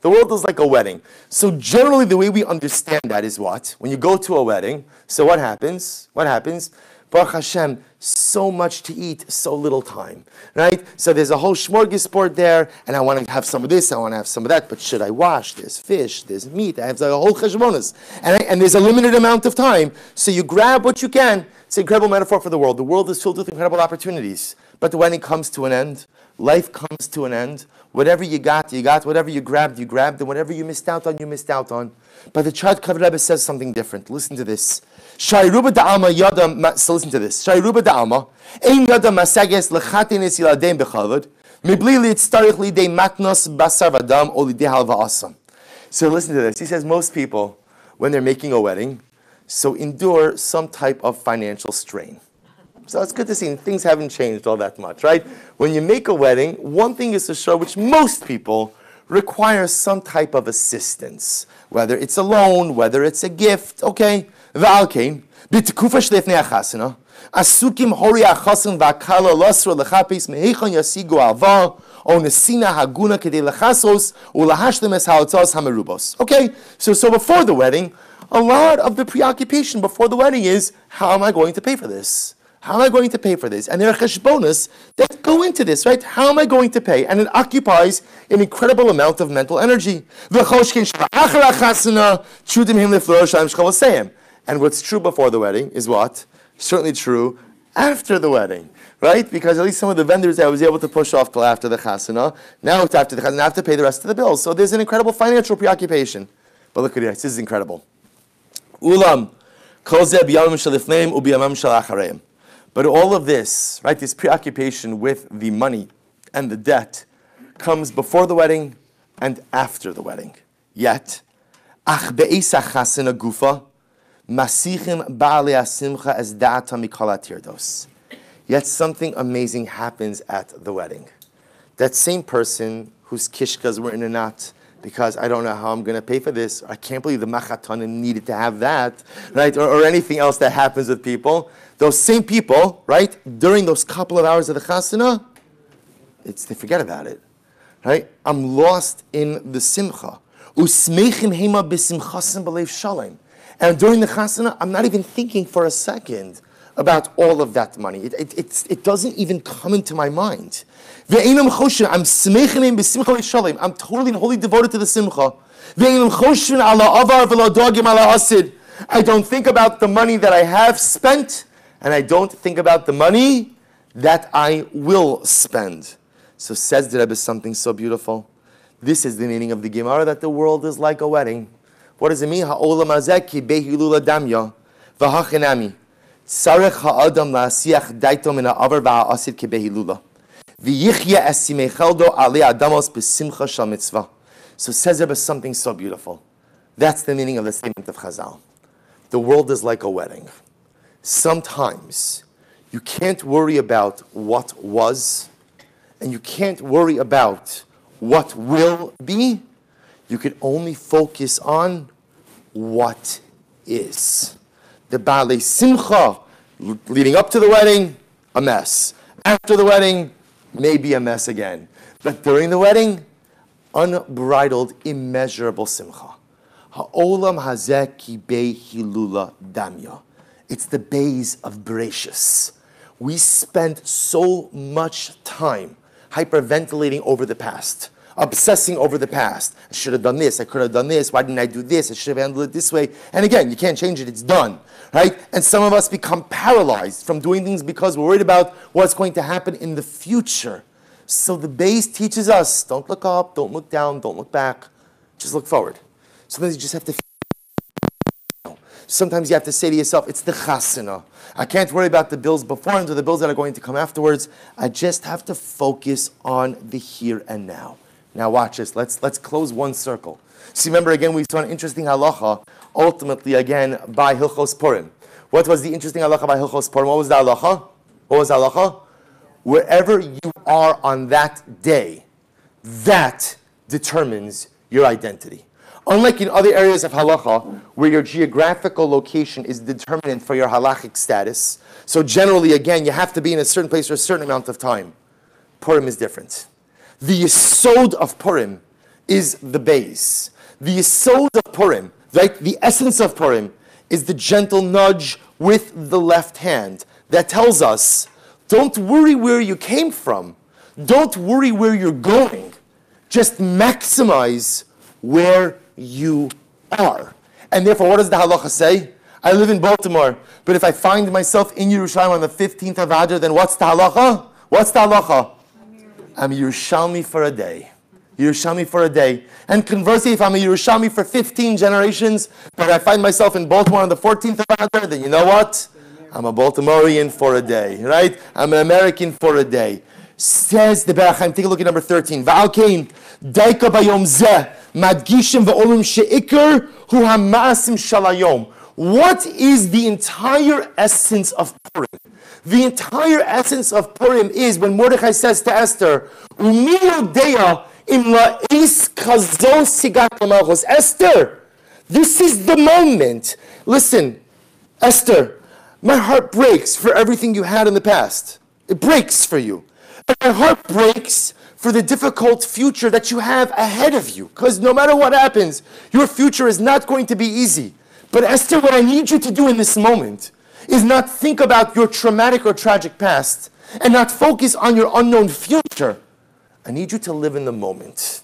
The world is like a wedding. So generally the way we understand that is what? When you go to a wedding, so what happens? What happens? Baruch Hashem, so much to eat, so little time, right? So there's a whole smorgasbord there, and I want to have some of this, I want to have some of that, but should I wash? There's fish, there's meat, I have a whole cheshbonos, and there's a limited amount of time, so you grab what you can. It's an incredible metaphor for the world. The world is filled with incredible opportunities, but when it comes to an end, life comes to an end. Whatever you got, you got. Whatever you grabbed, and whatever you missed out on, you missed out on. But the Chartkov Rebbe says something different. Listen to this. Shairuba da'alma yada, so listen to this. Shairuba da'alma, ein yada masages lechatin es yiladeim bechavod, mibli litztarich lidei matnos basar vadam o lidei halva asam. So listen to this. He says most people, when they're making a wedding, so endure some type of financial strain. So it's good to see things haven't changed all that much, right? When you make a wedding, one thing is to show which most people require some type of assistance, whether it's a loan, whether it's a gift, okay? V'alkein, b'tekufa shlefnei achasana, asukim hori achasan v'akala lasra lechapis mehechon yasigu alva, o nesina haguna kedei lechasos, ulahashtem es haotzos hamerubos. Okay, so before the wedding, a lot of the preoccupation before the wedding is, how am I going to pay for this? How am I going to pay for this? And there are cheshbonos that go into this, right? How am I going to pay? And it occupies an incredible amount of mental energy. And what's true before the wedding is what? Certainly true after the wedding, right? Because at least some of the vendors I was able to push off till after the chasana. Now it's after the chasana, I have to pay the rest of the bills. So there's an incredible financial preoccupation. But look at this, this is incredible. Ulam, kol zeh b'yamim shalifneim u'b'yamim shalachareim. But all of this, right, this preoccupation with the money and the debt comes before the wedding and after the wedding. Yet, ach be'isa chasana gufa, masichim ba'alei asimcha es da'ata mikol hatirdos. Yet something amazing happens at the wedding. That same person whose kishkas were in a knot, because I don't know how I'm going to pay for this, I can't believe the machatanim needed to have that, right, or anything else that happens with people. Those same people, right, during those couple of hours of the chasana, they forget about it, right? I'm lost in the simcha. Usmeichim hema b'simchasim b'leiv shalom. And during the chasana, I'm not even thinking for a second about all of that money. It doesn't even come into my mind. I'm totally and wholly devoted to the simcha. I don't think about the money that I have spent, and I don't think about the money that I will spend. So says the Rebbe something so beautiful. This is the meaning of the Gemara, that the world is like a wedding. What does it mean? Ha'olam hazeh ki behilula damya v'hachinami tzarech ha'adam la'asiyach daito min ha'avar v'ha'asid ki behilula v'yichya es simecheldo alei adamos b'simcha shal mitzvah. So says Rebbe something so beautiful. That's the meaning of the statement of Chazal. The world is like a wedding. Sometimes you can't worry about what was, and you can't worry about what will be. You can only focus on what is. The Baalei Simcha, leading up to the wedding, a mess. After the wedding, maybe a mess again. But during the wedding, unbridled, immeasurable Simcha. Ha'olam hazeh ki bei hilula damya. It's the bays of Bereshis. We spend so much time hyperventilating over the past, obsessing over the past. I should have done this, I could have done this, why didn't I do this, I should have handled it this way. And again, you can't change it, it's done, right? And some of us become paralyzed from doing things because we're worried about what's going to happen in the future. So the base teaches us, don't look up, don't look down, don't look back, just look forward. Sometimes you just have to Sometimes you have to say to yourself, it's the chasana. I can't worry about the bills beforehand or the bills that are going to come afterwards. I just have to focus on the here and now. Now watch this. Let's close one circle. See, remember again, we saw an interesting halacha, ultimately again, by Hilchos Purim. What was the interesting halacha by Hilchos Purim? What was the halacha? What was the halacha? Wherever you are on that day, that determines your identity. Unlike in other areas of halacha, where your geographical location is determinant for your halachic status, so generally, again, you have to be in a certain place for a certain amount of time. Purim is different. The yesod of Purim is the base. The yesod of Purim, right, the essence of Purim, is the gentle nudge with the left hand that tells us, don't worry where you came from. Don't worry where you're going. Just maximize where you are. And therefore, what does the halacha say? I live in Baltimore, but if I find myself in Yerushalayim on the 15th of Adar, then what's the halacha? What's the halacha? I'm a Yerushalmi for a day. Yerushalmi for a day. And conversely, if I'm a Yerushalmi for 15 generations, but I find myself in Baltimore on the 14th of Adar, then you know what? I'm a Baltimorean for a day, right? I'm an American for a day. Says the Berachim, take a look at number 13. Va'al kein, daika bayom zeh, madgishim va'olim she'ikr, hu ha'ma'asim shalayom. What is the entire essence of Purim? The entire essence of Purim is when Mordechai says to Esther, Umi yodeya im la'is kazon sigat l'malchus. Esther, this is the moment. Listen, Esther, my heart breaks for everything you had in the past. It breaks for you. And my heart breaks for the difficult future that you have ahead of you. Because no matter what happens, your future is not going to be easy. But Esther, what I need you to do in this moment is not think about your traumatic or tragic past and not focus on your unknown future. I need you to live in the moment.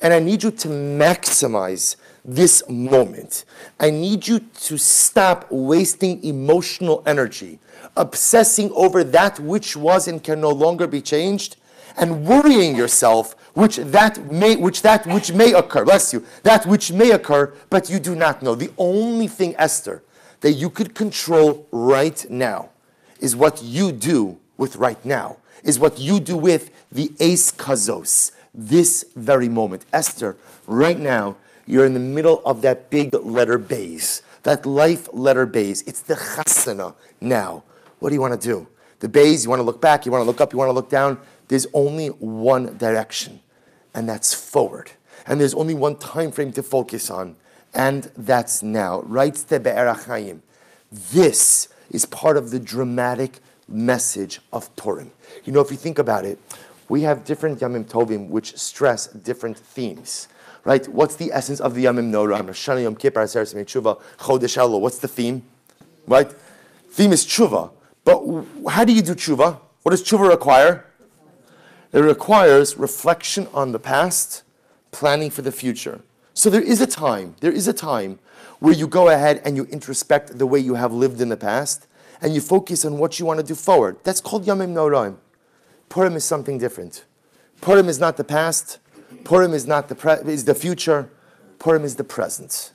And I need you to maximize this moment. I need you to stop wasting emotional energy, obsessing over that which was and can no longer be changed, and worrying yourself which may occur. Bless you. That which may occur, but you do not know. The only thing, Esther, that you could control right now is what you do with right now, is what you do with the Eis Kazos, this very moment. Esther, right now, you're in the middle of that big letter base, that life letter base. It's the chasana now. What do you want to do? The base, you want to look back, you want to look up, you want to look down. There's only one direction, and that's forward. And there's only one time frame to focus on, and that's now. Writes the Be'er HaChaim. This is part of the dramatic message of Purim. You know, if you think about it, we have different Yamim Tovim which stress different themes. right? What's the essence of the Yamim Noraim? Shana Yom Kippur, Aseret Yemei Tshuva, Chodesh Elul. What's the theme? Right? Theme is tshuva. But how do you do tshuva? What does tshuva require? It requires reflection on the past, planning for the future. So there is a time where you go ahead and you introspect the way you have lived in the past, and you focus on what you want to do forward. That's called Yamim Noraim. Purim is something different. Purim is not the past. Purim is not is the future. Purim is the present.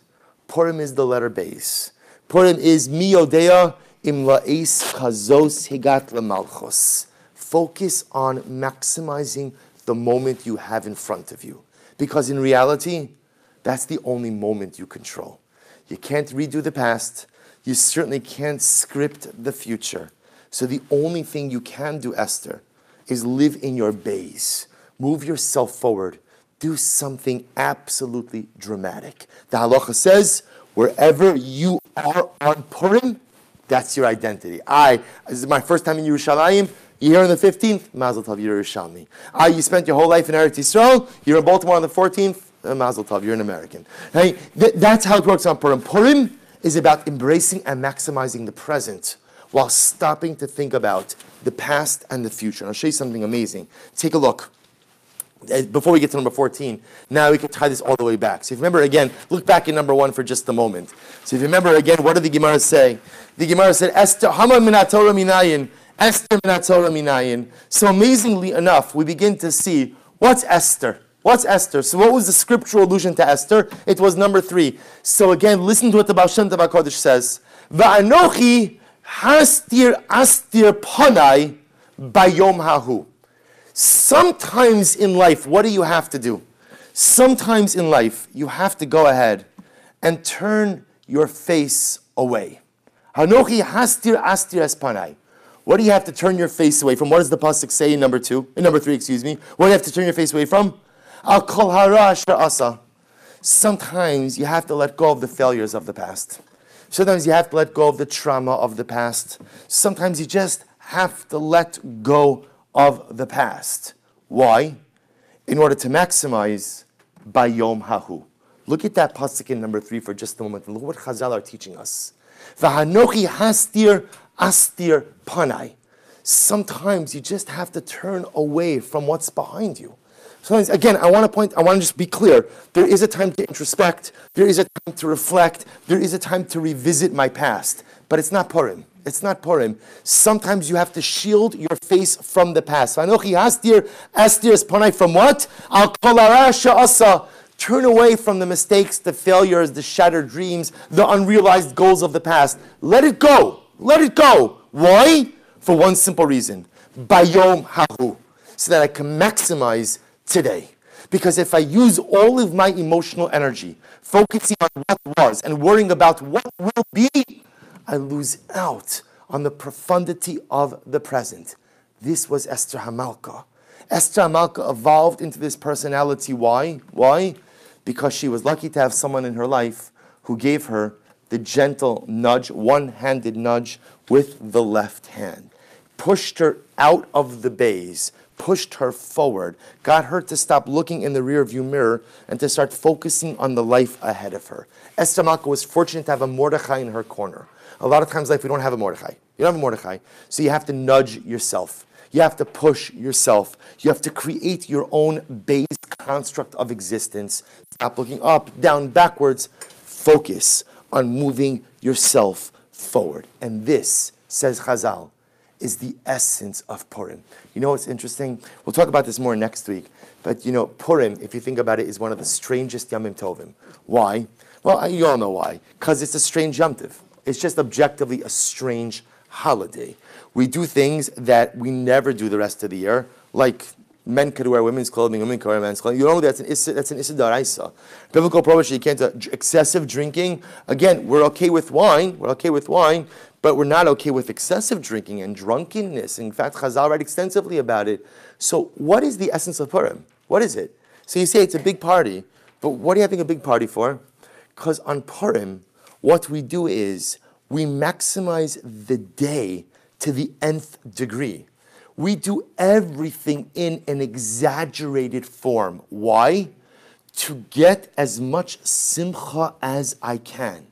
Purim is the letter base. Purim is mi yodea im la'es chazos higat lemalchos. Focus on maximizing the moment you have in front of you. Because in reality, that's the only moment you control. You can't redo the past. You certainly can't script the future. So the only thing you can do, Esther, is live in your base. Move yourself forward. Do something absolutely dramatic. The halacha says, wherever you are on Purim, that's your identity. This is my first time in Yerushalayim. You're here on the 15th, Mazel Tov, you're Yerushalmi. You spent your whole life in Eretz Yisrael. You're in Baltimore on the 14th, Mazel Tov, you're an American. Hey, that's how it works on Purim. Purim is about embracing and maximizing the present while stopping to think about the past and the future. And I'll show you something amazing. Take a look. Before we get to number 14, now we can tie this all the way back. So if you remember again, look back in number 1 for just a moment. So if you remember again, what did the Gemara say? The Gemara said, Esther, Hama minat Torah minayin. Esther minat Torah minayin. So amazingly enough, we begin to see, what's Esther? What's Esther? So what was the scriptural allusion to Esther? It was number 3. So again, listen to what the Baal Shem Tov HaKodesh says. Va'anochi hastir astir panai bayom hahu. Sometimes in life, what do you have to do? Sometimes in life, you have to go ahead and turn your face away. Hanochi hastir astir espanai. What do you have to turn your face away from? What does the pasuk say in number 3? What do you have to turn your face away from? Al kol hara asher asa. Sometimes you have to let go of the failures of the past. Sometimes you have to let go of the trauma of the past. Sometimes you just have to let go of the past. Why? In order to maximize bayom hahu. Look at that pasuk in number 3 for just a moment. Look what Chazal are teaching us. V'hanochi hastir astir panai. Sometimes you just have to turn away from what's behind you. Sometimes, again, I want to just be clear. There is a time to introspect. There is a time to reflect. There is a time to revisit my past. But it's not Purim. It's not Purim. Sometimes you have to shield your face from the past. V'anochi hastir astir panai from what? Al kol hara she'asa. Turn away from the mistakes, the failures, the shattered dreams, the unrealized goals of the past. Let it go. Let it go. Why? For one simple reason. Bayom hahu. So that I can maximize today. Because if I use all of my emotional energy focusing on what was and worrying about what will be, I lose out on the profundity of the present. This was Esther Hamalka. Esther Hamalka evolved into this personality. Why? Why? Because she was lucky to have someone in her life who gave her the gentle nudge, one-handed nudge with the left hand. Pushed her out of the bays, pushed her forward, got her to stop looking in the rearview mirror and to start focusing on the life ahead of her. Esther Hamalka was fortunate to have a Mordechai in her corner. A lot of times in life we don't have a Mordechai. You don't have a Mordechai, so you have to nudge yourself. You have to push yourself. You have to create your own base construct of existence. Stop looking up, down, backwards. Focus on moving yourself forward. And this, says Chazal, is the essence of Purim. You know what's interesting? We'll talk about this more next week. But you know, Purim, if you think about it, is one of the strangest Yamim Tovim. Why? Well, you all know why. Because it's a strange Yom Tov. It's just objectively a strange holiday. We do things that we never do the rest of the year, like men could wear women's clothing, women could wear men's clothing. You know that's an Issa D'Oraisa. Biblical prohibition, you can't do excessive drinking. Again, we're okay with wine, but we're not okay with excessive drinking and drunkenness. In fact, Chazal write extensively about it. So what is the essence of Purim? What is it? So you say it's a big party, but what are you having a big party for? Because on Purim, what we do is we maximize the day to the nth degree. We do everything in an exaggerated form. Why? to get as much simcha as I can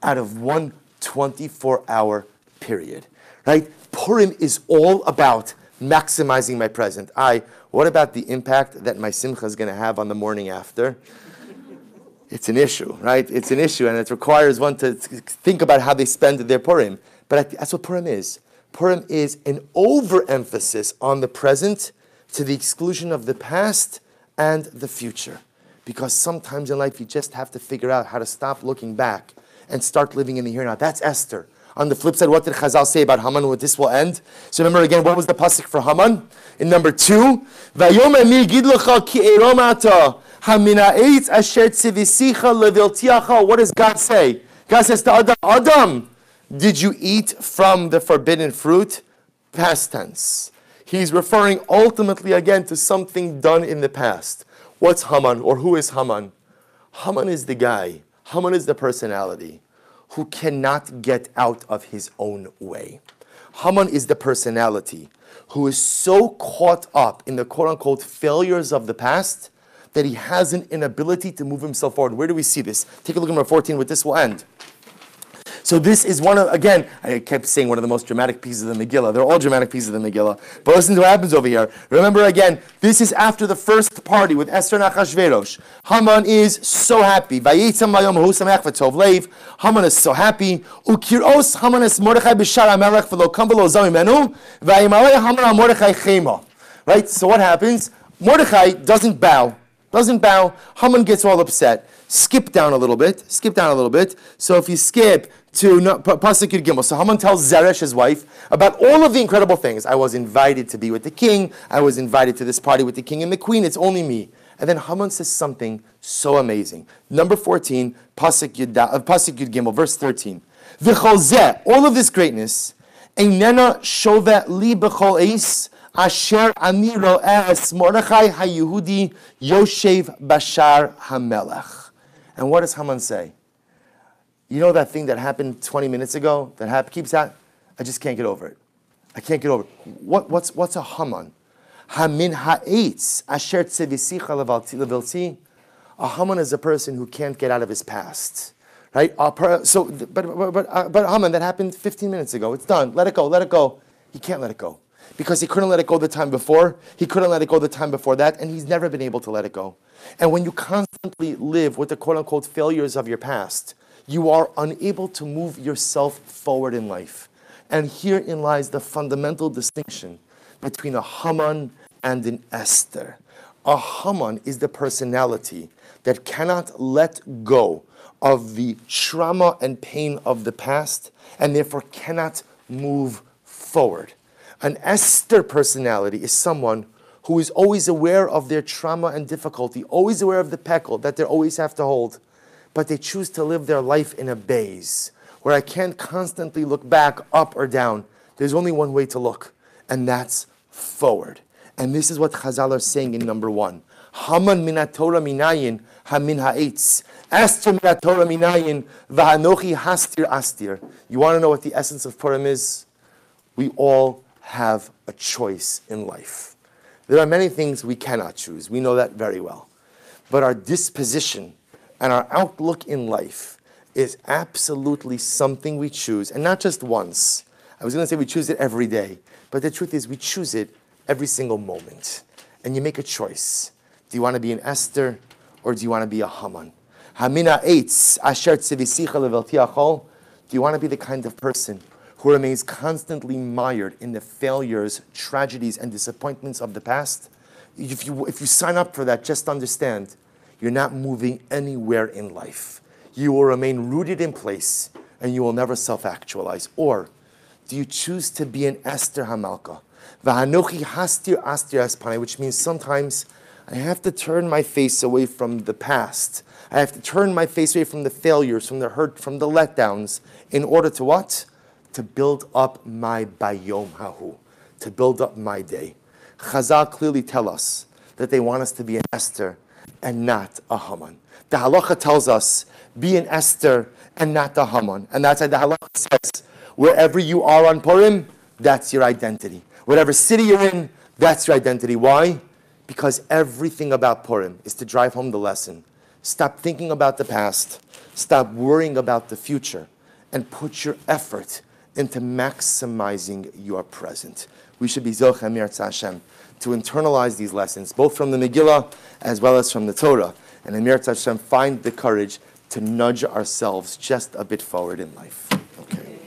out of one 24-hour period, right? Purim is all about maximizing my present. What about the impact that my simcha is going to have on the morning after? It's an issue, right? It's an issue, and it requires one to think about how they spend their Purim. But that's what Purim is. Purim is an overemphasis on the present to the exclusion of the past and the future. Because sometimes in life you just have to figure out how to stop looking back and start living in the here and now. That's Esther. On the flip side, what did Chazal say about Haman when this will end? So remember again, what was the pasuk for Haman? In number 2, Vayomer mi yigid lecha ki erom ata hamina'etz asher tzivisicha leviltiacha. What does God say? God says to Adam, Adam, did you eat from the forbidden fruit? Past tense. He's referring ultimately again to something done in the past. What's Haman, or who is Haman? Haman is the guy, Haman is the personality who cannot get out of his own way. Haman is the personality who is so caught up in the quote-unquote failures of the past that he has an inability to move himself forward. Where do we see this? Take a look at number 14, with this will end. So this is one of, again, I kept saying one of the most dramatic pieces of the Megillah. They're all dramatic pieces of the Megillah. But listen to what happens over here. Remember again, this is after the first party with Esther and Achashverosh. Haman is so happy. Haman is so happy. Ukiros Haman es Mordechai b'shar HaMelech v'lo kam v'lo zam imenu v'yimalei Haman ha-Mordechai chema. Right? So what happens? Mordechai doesn't bow. Haman gets all upset. Skip down a little bit. So if you skip to Pasuk Yud Gimel, so Haman tells Zeresh, his wife, about all of the incredible things. I was invited to be with the king. I was invited to this party with the king and the queen. It's only me. And then Haman says something so amazing. Number 14, Pasuk Yud Gimel, verse 13. V'chol zeh, all of this greatness, einena shovet li b'chol eis, asher ani ro'es Mordechai ha-Yehudi yoshev bashar hamelech. And what does Haman say? You know that thing that happened 20 minutes ago that keeps happening? I just can't get over it. I can't get over it. What's a Haman? Hamin ha'etz asher tzevisicha levilti. A Haman is a person who can't get out of his past, right? But Haman, that happened 15 minutes ago. It's done. Let it go. He can't let it go because he couldn't let it go the time before. He couldn't let it go the time before that, and he's never been able to let it go. And when you constantly live with the quote-unquote failures of your past, you are unable to move yourself forward in life. And herein lies the fundamental distinction between a Haman and an Esther. A Haman is the personality that cannot let go of the trauma and pain of the past and therefore cannot move forward. An Esther personality is someone who is always aware of their trauma and difficulty, always aware of the peckle that they always have to hold, but they choose to live their life in a baze, where I can't constantly look back, up or down. There's only one way to look, and that's forward. And this is what Chazal are saying in number 1. Haman minat Torah minayin hamin ha'etz. Esther minat Torah minayin v'hanochi hastir astir. You want to know what the essence of Purim is? We all have a choice in life. There are many things we cannot choose. We know that very well. But our disposition and our outlook in life is absolutely something we choose. And not just once. I was going to say we choose it every day. But the truth is we choose it every single moment. And you make a choice. Do you want to be an Esther or do you want to be a Haman? Hamina eitz asher tzivisicha leveltiachol. Do you want to be the kind of person who remains constantly mired in the failures, tragedies, and disappointments of the past? If you sign up for that, just understand, you're not moving anywhere in life. You will remain rooted in place, and you will never self-actualize. Or, do you choose to be an Esther Hamalka? V'hanochi hastir astir espanai, which means sometimes I have to turn my face away from the past. I have to turn my face away from the failures, from the hurt, from the letdowns, in order to what? To build up my bayom hahu, to build up my day. Chazal clearly tell us that they want us to be an Esther and not a Haman. The halacha tells us, be an Esther and not a Haman. And that's why the halacha says, wherever you are on Purim, that's your identity. Whatever city you're in, that's your identity. Why? because everything about Purim is to drive home the lesson. Stop thinking about the past, stop worrying about the future, and put your effort into maximizing your present. We should be Zocheh Mirza Hashem to internalize these lessons, both from the Megillah as well as from the Torah, and in Mirza Hashem find the courage to nudge ourselves just a bit forward in life. Okay.